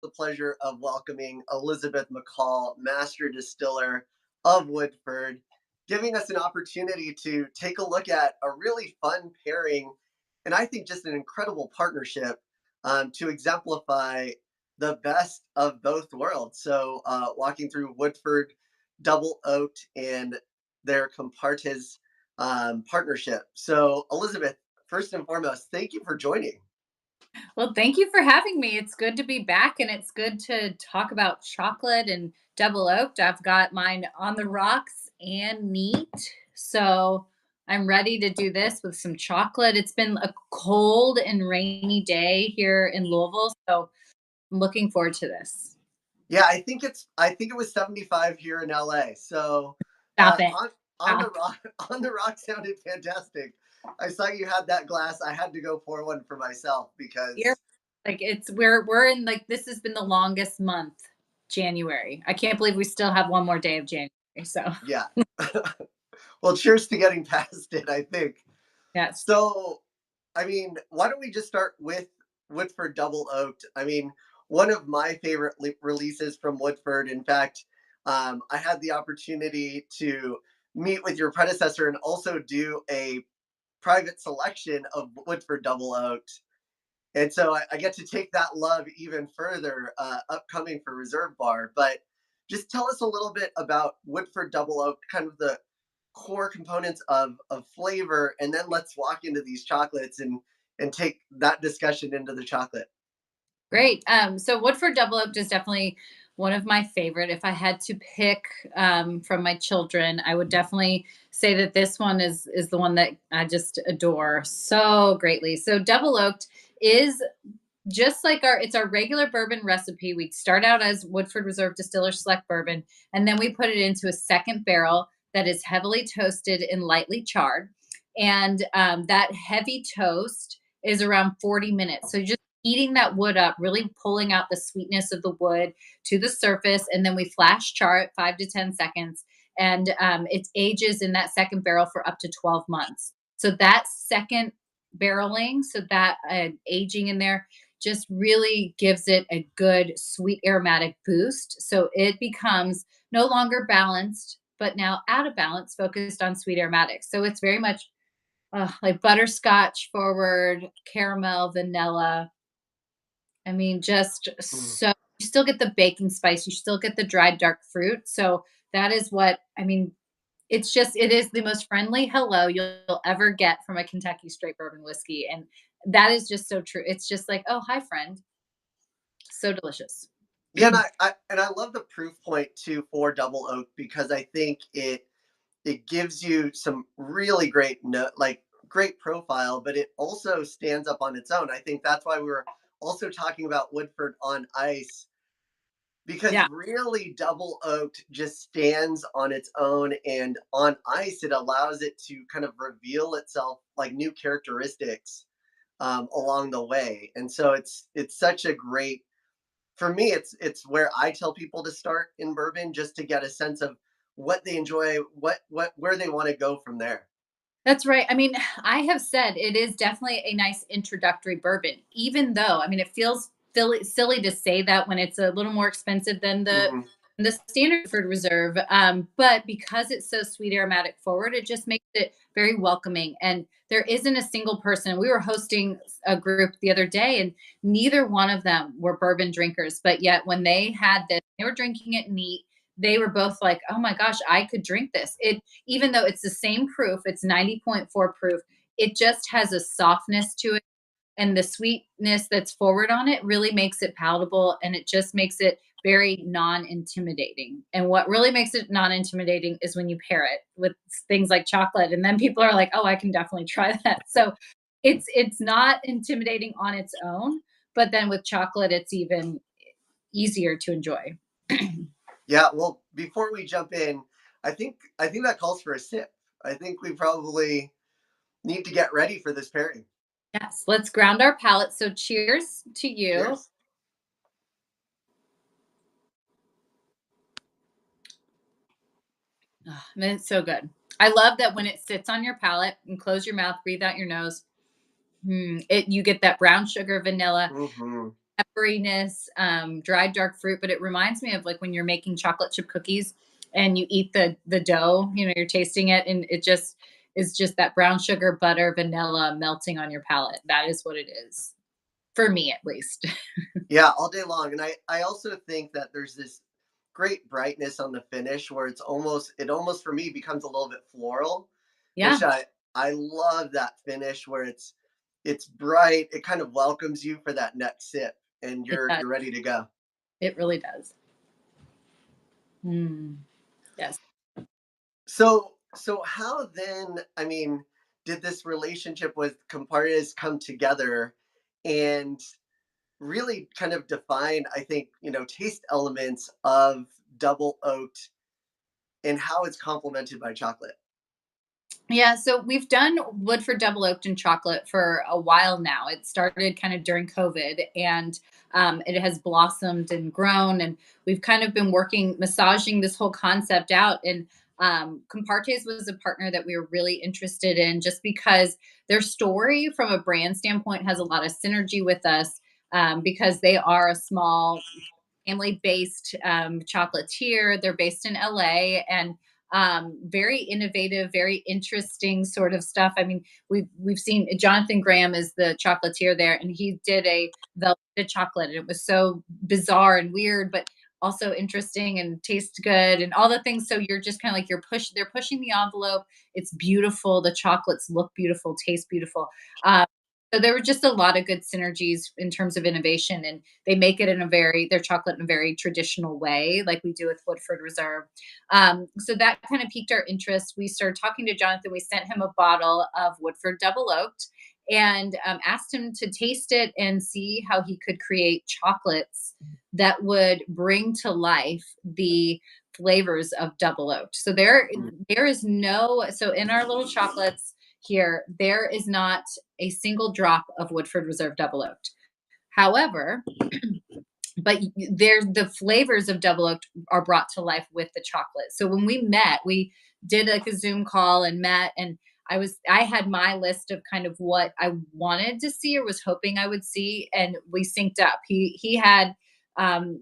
the pleasure of welcoming Elizabeth McCall, Master Distiller of Woodford, giving us an opportunity to take a look at a really fun pairing, and I think just an incredible partnership to exemplify the best of both worlds. So, walking through Woodford Double Oaked and their Compartés partnership. So, Elizabeth, first and foremost, thank you for joining. Well, thank you for having me. It's good to be back and it's good to talk about chocolate and double oaked. I've got mine on the rocks and neat. So I'm ready to do this with some chocolate. It's been a cold and rainy day here in Louisville. So I'm looking forward to this. Yeah, I think it was 75 here in LA. So Stop it. on the Stop. rock on the rock sounded fantastic. I saw you had that glass. I had to go pour one for myself You're because like we're in like this has been the longest month, January. I can't believe we still have one more day of January. So yeah. Well, cheers to getting past it, I think. yes. So, I mean, why don't we just start with Woodford Double Oaked? I mean, one of my favorite releases from Woodford. In fact, I had the opportunity to meet with your predecessor and also do a private selection of Woodford Double Oaked. And so I get to take that love even further upcoming for Reserve Bar. But just tell us a little bit about Woodford Double Oak, kind of the core components of flavor, and then let's walk into these chocolates and take that discussion into the chocolate. Great. So Woodford Double Oaked is definitely one of my favorite. If I had to pick from my children, I would definitely say that this one is the one that I just adore so greatly. So Double Oaked is just like it's our regular bourbon recipe. We start out as Woodford Reserve Distiller Select Bourbon, and then we put it into a second barrel that is heavily toasted and lightly charred. And that heavy toast is around 40 minutes. So just heating that wood up, really pulling out the sweetness of the wood to the surface, and then we flash char it 5 to 10 seconds, and it ages in that second barrel for up to 12 months. So that second barreling, so that aging in there just really gives it a good sweet aromatic boost. So it becomes no longer balanced, but now out of balance, focused on sweet aromatics. So it's very much like butterscotch forward, caramel, vanilla. I mean, just Mm. so you still get the baking spice, you still get the dried dark fruit. So that is what I mean. It is the most friendly hello you'll ever get from a Kentucky straight bourbon whiskey. And that is just so true. It's just like, oh, hi, friend. So delicious. Yeah, and I love the proof point too for Double Oak because I think it gives you some really great like great profile, but it also stands up on its own. I think that's why we were also talking about Woodford on ice because Yeah, really Double Oaked just stands on its own, and on ice it allows it to kind of reveal itself like new characteristics along the way. And so it's such a great, for me it's where I tell people to start in bourbon just to get a sense of what they enjoy, what where they want to go from there. that's right. I mean, I have said it is definitely a nice introductory bourbon, even though, I mean, it feels silly to say that when it's a little more expensive than Hmm. the standard Woodford Reserve. But because it's so sweet aromatic forward, it just makes it very welcoming. And there isn't a single person. We were hosting a group the other day, and neither one of them were bourbon drinkers. But yet, when they had this, they were drinking it neat. They were both like, "Oh my gosh, I could drink this." It even though it's the same proof, it's 90.4 proof. It just has a softness to it, and the sweetness that's forward on it really makes it palatable, and it just makes it very non-intimidating. And what really makes it non-intimidating is when you pair it with things like chocolate, and then people are like, "Oh, I can definitely try that." So it's not intimidating on its own, but then with chocolate, it's even easier to enjoy. Yeah, well, before we jump in, I think that calls for a sip. I think we probably need to get ready for this pairing. Yes, let's ground our palate. So cheers to you. Cheers. Oh, man, it's so good. I love that when it sits on your palate and close your mouth, breathe out your nose. You get that brown sugar vanilla. Hmm. pepperiness, dried dark fruit, but it reminds me of like when you're making chocolate chip cookies and you eat the dough, you're tasting it and it just is just that brown sugar, butter, vanilla melting on your palate. That is what it is. For me at least. Yeah, all day long. And I also think that there's this great brightness on the finish where it almost for me becomes a little bit floral, which Yeah, I love that finish where it's bright. It kind of welcomes you for that next sip and it does. you're ready to go. It really does. Mm, yes. So how then, I mean, did this relationship with Compartés come together and really kind of define, I think, taste elements of double oaked and how it's complemented by chocolate? Yeah, so we've done Woodford double oaked and chocolate for a while now. It started kind of during COVID, and it has blossomed and grown. And we've kind of been working, massaging this whole concept out. And Compartes was a partner that we were really interested in just because their story from a brand standpoint has a lot of synergy with us because they are a small family based chocolatier. They're based in LA and very innovative, very interesting sort of stuff. I mean, we've seen Jonathan Graham is the chocolatier there, and he did a velvet chocolate, and it was so bizarre and weird, but also interesting and tastes good and all the things. So you're just kind of like they're pushing the envelope. It's beautiful. The chocolates look beautiful, taste beautiful. Um, so there were just a lot of good synergies in terms of innovation, and they make it in their chocolate in a very traditional way, like we do with Woodford Reserve. So that kind of piqued our interest. We started talking to Jonathan. We sent him a bottle of Woodford Double Oaked and asked him to taste it and see how he could create chocolates that would bring to life the flavors of double oaked. So there is no so in our little chocolates here there is not a single drop of Woodford Reserve double oaked. However, but there the flavors of double oaked are brought to life with the chocolate. So when we met, we did like a Zoom call and met, and I had my list of kind of what I wanted to see or was hoping I would see, and we synced up. He had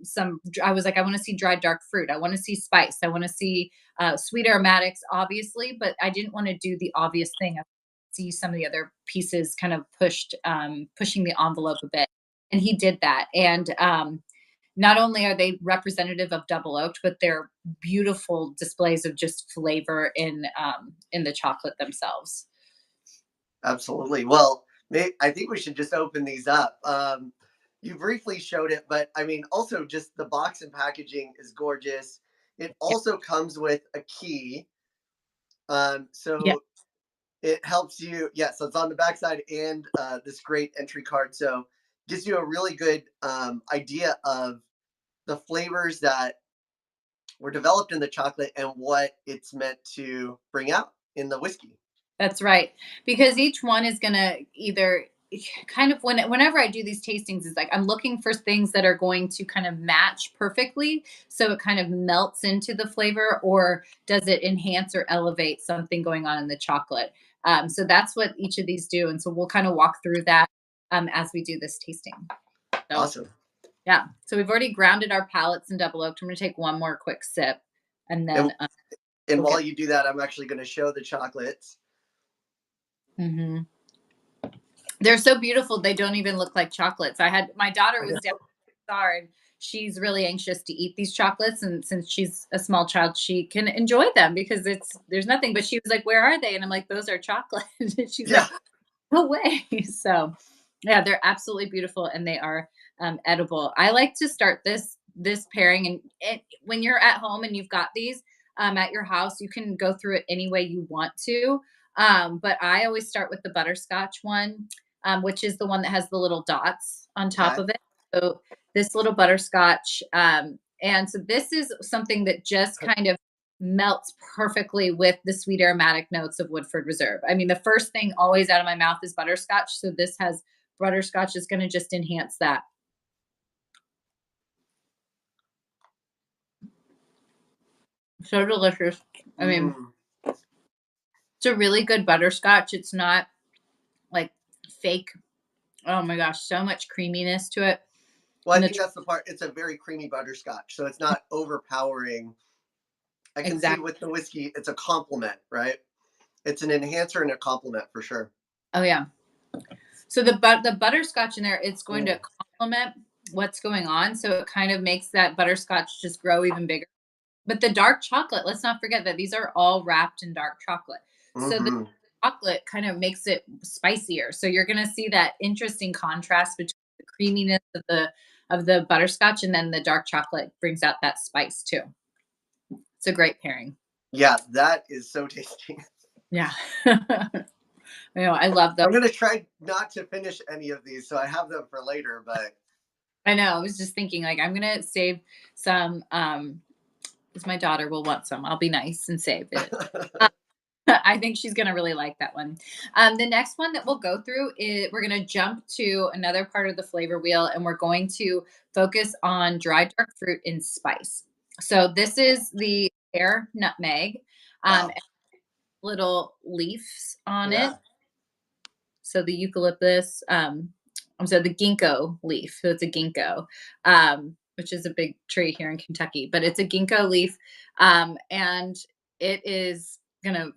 some. I was like, I want to see dried dark fruit. I want to see spice. I want to see sweet aromatics, obviously, but I didn't want to do the obvious thing. I see some of the other pieces kind of pushing the envelope a bit, and he did that. And not only are they representative of double oaked, but they're beautiful displays of just flavor in the chocolate themselves. Absolutely. Well, I think we should just open these up. You briefly showed it, but I mean, also just the box and packaging is gorgeous. It Yeah. also comes with a key. Yeah. So it helps you. Yeah, so it's on the backside and this great entry card. So gives you a really good idea of the flavors that were developed in the chocolate and what it's meant to bring out in the whiskey. That's right. Because each one is gonna either kind of whenever I do these tastings, is like I'm looking for things that are going to kind of match perfectly. So it kind of melts into the flavor, or does it enhance or elevate something going on in the chocolate? So that's what each of these do. And so we'll kind of walk through that as we do this tasting. So Awesome. yeah. So we've already grounded our palates in double oaked. I'm gonna take one more quick sip and And then and we'll while get you do that, I'm actually going to show the chocolates. mhm. They're so beautiful, they don't even look like chocolates. I had my daughter I was know. down and she's really anxious to eat these chocolates, and since she's a small child, she can enjoy them because there's nothing, but she was like, "Where are they?" And I'm like, "Those are chocolate." And she's Yeah. like, "No way." So, yeah, they're absolutely beautiful and they are edible. I like to start this pairing, and when you're at home and you've got these at your house, you can go through it any way you want to. But I always start with the butterscotch one, which is the one that has the little dots on top Okay. of it. So this little butterscotch, and so this is something that just kind of melts perfectly with the sweet aromatic notes of Woodford Reserve. I mean, the first thing always out of my mouth is butterscotch. So this has butterscotch is going to just enhance that. So delicious. I mean, Mm. it's a really good butterscotch. It's not like fake. Oh my gosh, so much creaminess to it. Well, I And the think that's the part. It's a very creamy butterscotch, so it's not overpowering. I can see exact. with the whiskey, it's a compliment, right? It's an enhancer and a compliment for sure. Oh yeah. So the butterscotch in there, it's going to Ooh. complement what's going on. So it kind of makes that butterscotch just grow even bigger. But the dark chocolate, let's not forget that these are all wrapped in dark chocolate. So the Hmm. chocolate kind of makes it spicier. So you're going to see that interesting contrast between the creaminess of the butterscotch and then the dark chocolate brings out that spice too. It's a great pairing. Yeah, that is so tasty. Yeah. You know, I love those. I'm gonna try not to finish any of these, so I have them for later. But I know. I was just thinking like I'm going to save some because my daughter will want some. I'll be nice and save it. I think she's gonna really like that one. The next one that we'll go through is we're gonna jump to another part of the flavor wheel, and we're going to focus on dried dark fruit and spice. So this is the pear nutmeg, wow, and little leaves on it. yeah, So the eucalyptus, I'm sorry, the ginkgo leaf. So it's a ginkgo, which is a big tree here in Kentucky, but it's a ginkgo leaf, and it is gonna.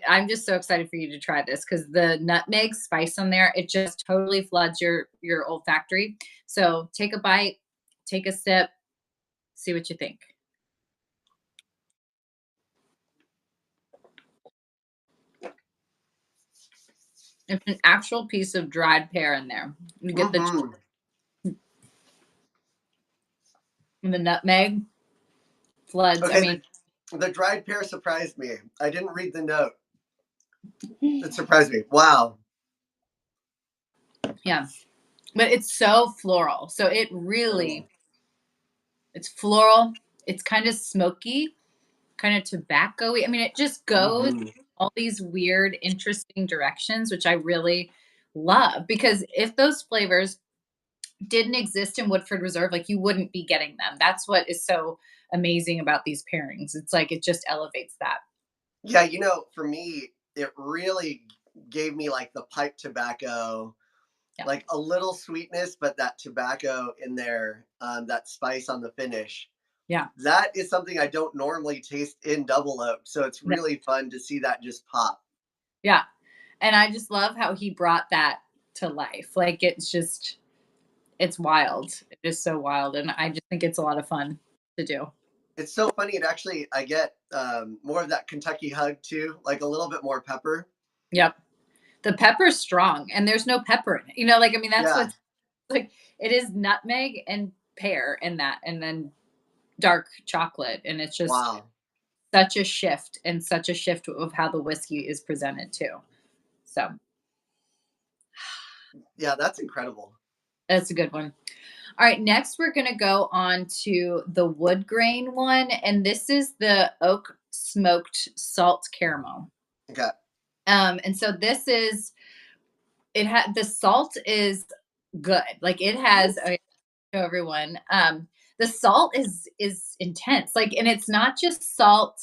I'm just so excited for you to try this because the nutmeg spice on there, it just totally floods your olfactory. So take a bite, take a sip, see what you think. It's an actual piece of dried pear in there. You get hmm. the nutmeg floods. I Okay, mean, the dried pear surprised me. I didn't read the note. It surprised me. Wow. yeah. But it's so floral. So Mm. it's floral. It's kind of smoky, kind of tobacco-y. I mean, it just goes Hmm. all these weird, interesting directions, which I really love because if those flavors didn't exist in Woodford Reserve, like you wouldn't be getting them. That's what is so amazing about these pairings. It's like it just elevates that. Yeah, for me, it really gave me like the pipe tobacco, Yeah. like a little sweetness, but that tobacco in there, that spice on the finish. Yeah. That is something I don't normally taste in double oak. So it's No, really fun to see that just pop. yeah. And I just love how he brought that to life. Like it's wild. It is so wild. And I just think it's a lot of fun to do. It's so funny. It actually, I get more of that Kentucky hug too, like a little bit more pepper. Yep. The pepper's strong and there's no pepper in it. You know, like, I mean, that's Yeah. what's like, it is nutmeg and pear in that, and then dark chocolate. And it's just Wow. such a shift and such a shift of how the whiskey is presented too. So Yeah, that's incredible. that's a good one. All right, next we're gonna go on to the wood grain one, and this is the oak smoked salt caramel. Okay. And so this is it had the salt is good. Like it has show everyone. The salt is intense. Like, and it's not just salt.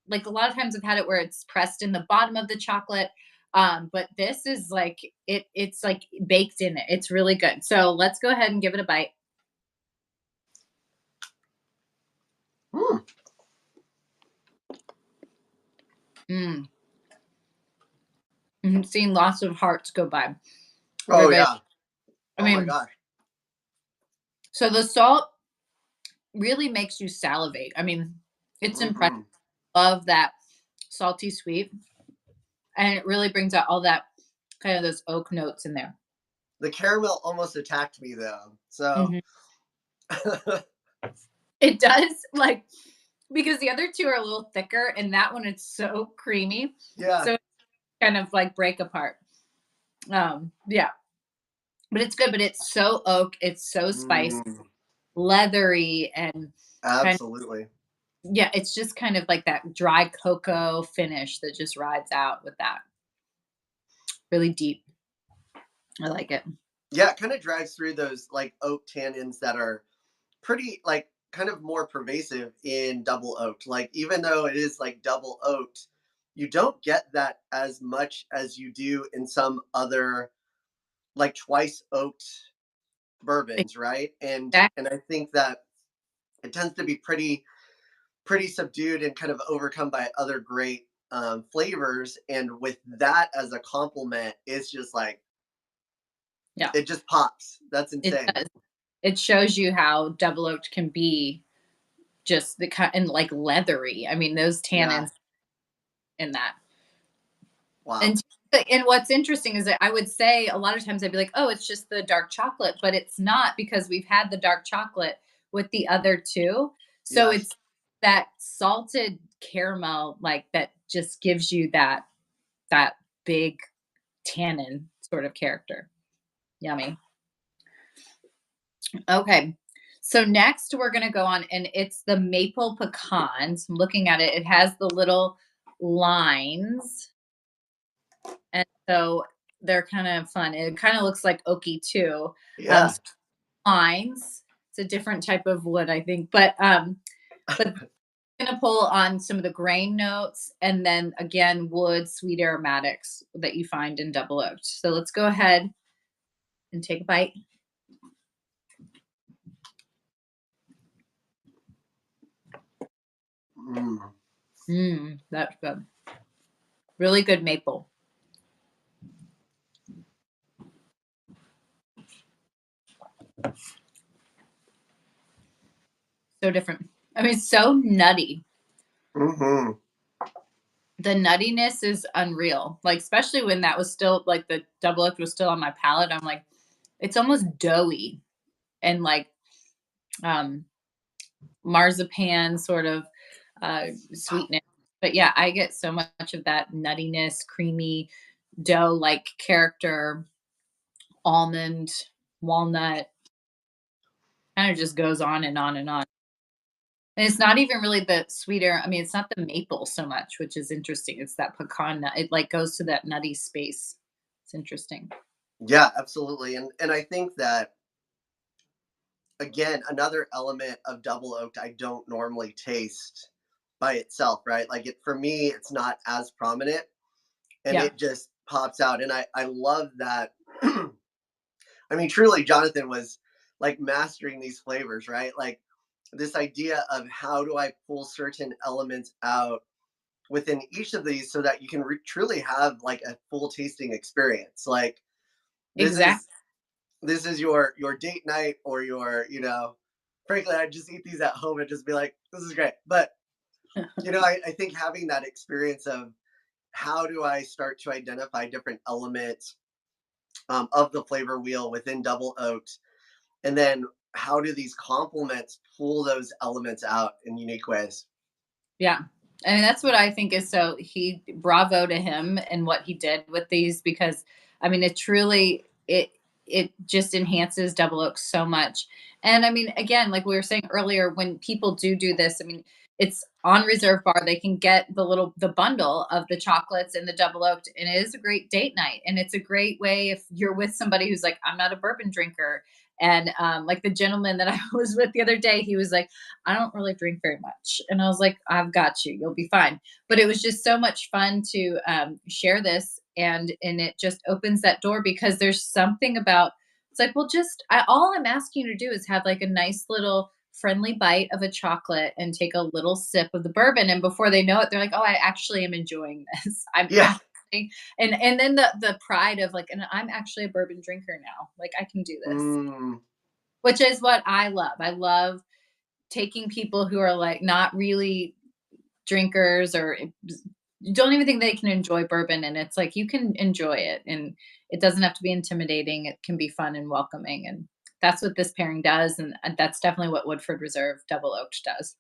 Like a lot of times I've had it where it's pressed in the bottom of the chocolate. But this is like it's like baked in it. It's really good. So let's go ahead and give it a bite. Mm. Mm. I'm seeing lots of hearts go by. Oh, Everybody, yeah. I Oh, my mean, gosh. so the salt really makes you salivate. I mean, it's impressive. Hmm. Love that salty sweet, and it really brings out all that kind of those oak notes in there. The caramel almost attacked me, though. So, Mhm. It does, like, because the other two are a little thicker, and that one is so creamy, yeah. so it kind of like break apart. Yeah, but it's good. But it's so oak, it's so spicy, Mm, leathery, and kind of absolutely. yeah, it's just kind of like that dry cocoa finish that just rides out with that. Really deep. I like it. Yeah, it kind of drives through those like oak tannins that are pretty, like, kind of more pervasive in double oaked. Like, even though it is like double oaked, you don't get that as much as you do in some other, like, twice oaked bourbons, right? And I think that it tends to be pretty subdued and kind of overcome by other great flavors. And with that as a compliment, it's just like Yeah, it just pops. That's it insane. does. It shows you how double oaked can be just the kind and like leathery. I mean, those Yeah. tannins in that. Wow. And and what's interesting is that I would say a lot of times I'd be like, "Oh, it's just the dark chocolate," but it's not because we've had the dark chocolate with the other two. So Yes. it's that salted caramel like that just gives you that big tannin sort of character. Yummy. Okay. So next we're going to go on and it's the maple pecans. I'm looking at it. It has the little lines. And so they're kind of fun. It kind of looks like oaky too. Yeah. So lines. It's a different type of wood, I think. But gonna pull on some of the grain notes and then again wood, sweet aromatics that you find in double oaked. So let's go ahead and take a bite. Mm. That's good. Really good maple. So different. I mean, so nutty. Hmm. The nuttiness is unreal. Like, especially when that was still like the double oak was still on my palate. I'm like, it's almost doughy and like um marzipan sort of sweetness. But yeah, I get so much of that nuttiness, creamy dough like character, almond, walnut, kind of just goes on and on and on. And it's not even really the sweeter. I mean, it's not the maple so much, which is interesting. It's that pecan nut. It like goes to that nutty space. It's interesting. Yeah, absolutely. And I think that again, another element of double oaked I don't normally taste by itself, right? Like it for me, it's not as prominent and Yeah, it just pops out. And I love that. I mean, truly, Jonathan was like mastering these flavors, right? Like this idea of how do I pull certain elements out within each of these so that you can truly have like a full tasting experience. Like this exactly. is your date night or your frankly I just eat these at home and just be like this is great. But I think having that experience of how do I start to identify different elements of the flavor wheel within double oaked, and then how do these complements pull those elements out in unique ways. Yeah. And that's what I think is so he bravo to him and what he did with these because I mean it truly it just enhances double oak so much. And I mean again like we were saying earlier when people do this I mean it's on Reserve Bar they can get the bundle of the chocolates and the double oaked and it is a great date night and it's a great way if you're with somebody who's like I'm not a bourbon drinker and like the gentleman that I was with the other day he was like I don't really drink very much. And I was like, I've got you. You'll be fine. But it was just so much fun to share this. And it just opens that door because there's something about it's like, well, all I'm asking you to do is have like a nice little friendly bite of a chocolate and take a little sip of the bourbon. And before they know it, they're like, oh, I actually am enjoying this. I'm Yeah. actually and then the pride of like, and I'm actually a bourbon drinker now. Like I can do this. Mm, Which is what I love. I love taking people who are like not really drinkers or don't even think they can enjoy bourbon and it's like you can enjoy it and it doesn't have to be intimidating it can be fun and welcoming and that's what this pairing does and that's definitely what Woodford Reserve Double Oaked does.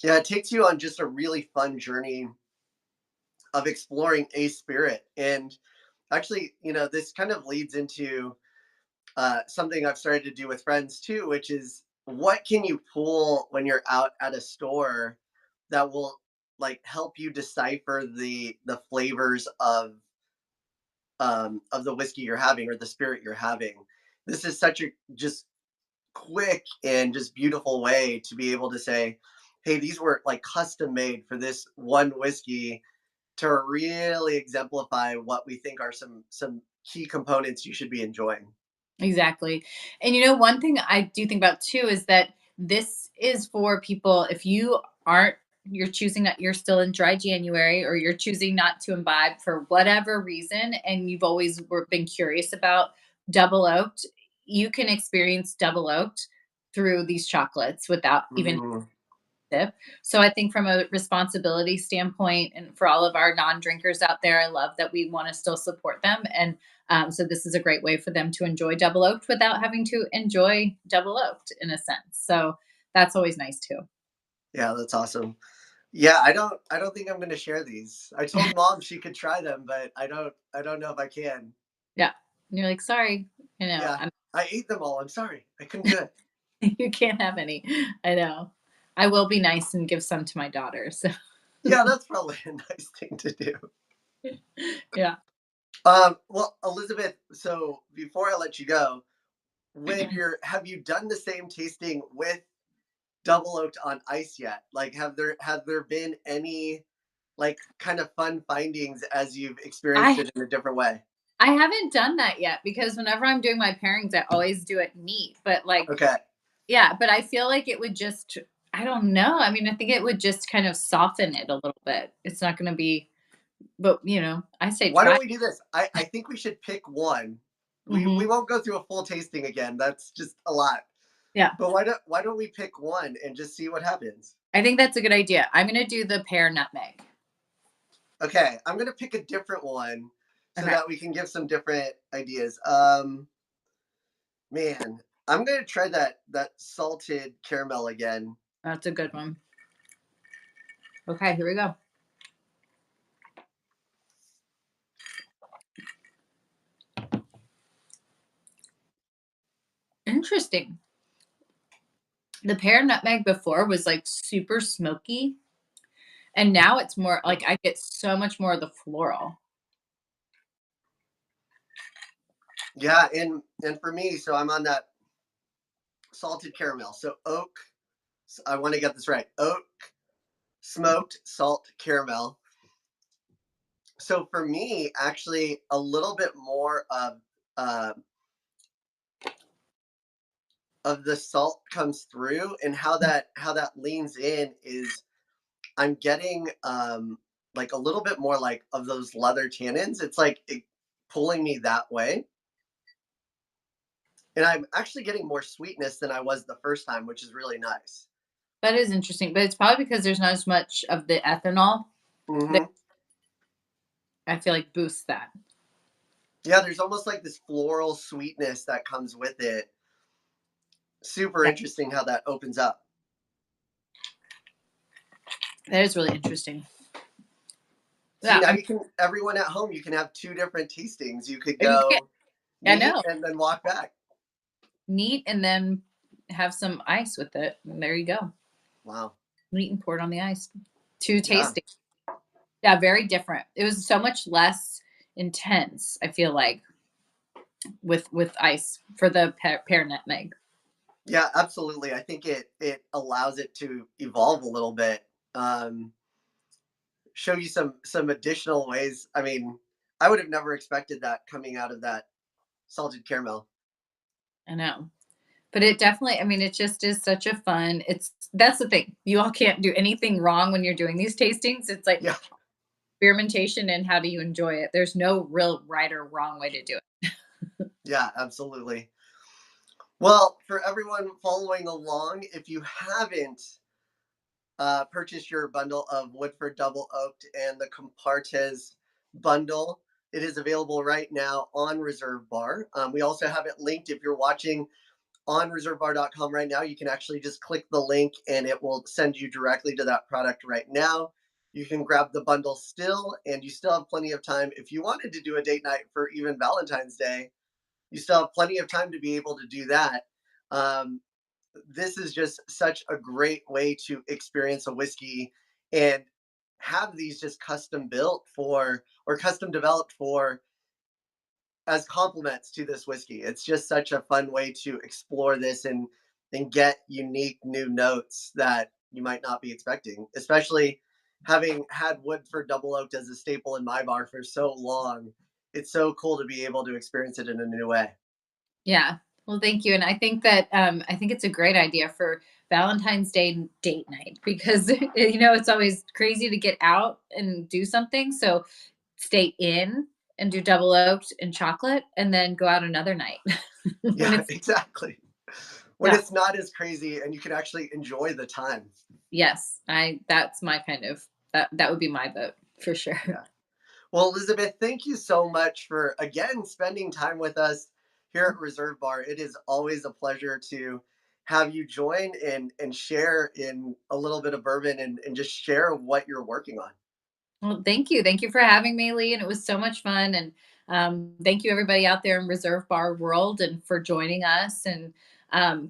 yeah, it takes you on just a really fun journey of exploring a spirit. And actually, this kind of leads into something I've started to do with friends too, which is what can you pull when you're out at a store that will like help you decipher the flavors of the whiskey you're having or the spirit you're having. This is such a just quick and just beautiful way to be able to say, hey, these were like custom made for this one whiskey to really exemplify what we think are some key components you should be enjoying. Exactly. And one thing I do think about too is that this is for people if you aren't you're choosing that you're still in dry January or you're choosing not to imbibe for whatever reason and you've always been curious about double oaked, you can experience double oaked through these chocolates without even Mm, sip. So I think from a responsibility standpoint, and for all of our non-drinkers out there, I love that we want to still support them. And so this is a great way for them to enjoy double oaked without having to enjoy double oaked in a sense. So that's always nice too. yeah, that's awesome. Yeah, I don't think I'm gonna share these. I told mom she could try them, but I don't know if I can. Yeah. And you're like, sorry, Yeah, I'm, I ate them all. I'm sorry. I couldn't do it. you can't have any. I know. I will be nice and give some to my daughter. So Yeah, that's probably a nice thing to do. yeah. Well, Elizabeth, so before I let you go, when you're have you done the same tasting with double oaked on ice yet? Like have there been any like kind of fun findings as you've experienced I it in a different way? I haven't done that yet because whenever I'm doing my pairings, I always do it neat. But like Okay. yeah, but I feel like it would just I don't know. I mean, I think it would just kind of soften it a little bit. It's not gonna be but, I say Why try. don't we do this? I think we should pick one. We Mhm. won't go through a full tasting again. That's just a lot. Yeah. But why don't we pick one and just see what happens? I think that's a good idea. I'm gonna do the pear nutmeg. Okay, I'm gonna pick a different one so Okay. that we can give some different ideas. Man, I'm gonna try that salted caramel again. That's a good one. Okay, here we go. Interesting. The pear nutmeg before was like super smoky, and now it's more like I get so much more of the floral. Yeah, and for me, so I'm on that salted caramel. So oak, I want to get this right. Oak smoked salt caramel. So for me, actually, a little bit more uh, of the salt comes through, and how that leans in is I'm getting like a little bit more like of those leather tannins. It's like pulling me that way. And I'm actually getting more sweetness than I was the first time, which is really nice. That is interesting, but it's probably because there's not as much of the ethanol that Hmm. I feel like boosts that. Yeah, there's almost like this floral sweetness that comes with it. Super Yeah, interesting how that opens up. that is really interesting. See, Yeah, now everyone at home, you can have two different tastings. You could you can. go I neat know. and then walk back. Neat, and then have some ice with it. And there you go. Wow. Neat and poured on the ice. Too Yeah. tasty. Yeah, very different. It was so much less intense. I feel like with ice for the pear nutmeg. Yeah, absolutely. I think it allows it to evolve a little bit. Um, Show you some additional ways. I mean, I would have never expected that coming out of that salted caramel. I know. But it definitely, I mean, it just is such a fun. It's that's the thing. You all can't do anything wrong when you're doing these tastings. It's like Yeah, experimentation and how do you enjoy it. There's no real right or wrong way to do it. yeah, absolutely. Well, for everyone following along, if you haven't purchased your bundle of Woodford Double Oaked and the Compartés bundle, it is available right now on Reserve Bar. We also have it linked if you're watching on reservebar.com right now. You can actually just click the link and it will send you directly to that product right now. You can grab the bundle still, and you still have plenty of time. If you wanted to do a date night for even Valentine's Day, you still have plenty of time to be able to do that. Um, this is just such a great way to experience a whiskey and have these just custom built for or custom developed for as compliments to this whiskey. It's just such a fun way to explore this and get unique new notes that you might not be expecting, especially having had Woodford Double Oaked as a staple in my bar for so long. It's so cool to be able to experience it in a new way. Yeah. Well, thank you. And I think that I think it's a great idea for Valentine's Day date night because it's always crazy to get out and do something. So stay in and do double oaked and chocolate and then go out another night when Yeah, it's exactly. When yeah. it's not as crazy and you can actually enjoy the time. Yes. I that's my kind of that would be my vote for sure. Yeah. Well, Elizabeth, thank you so much for again spending time with us here at Reserve Bar. It is always a pleasure to have you join and share in a little bit of bourbon and just share what you're working on. Well, thank you. Thank you for having me, Lee. And it was so much fun. And thank you, everybody out there in Reserve Bar World, and for joining us. And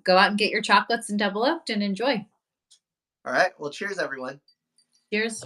go out and get your chocolates and double oaked and enjoy. All right. Well, cheers, everyone. Cheers.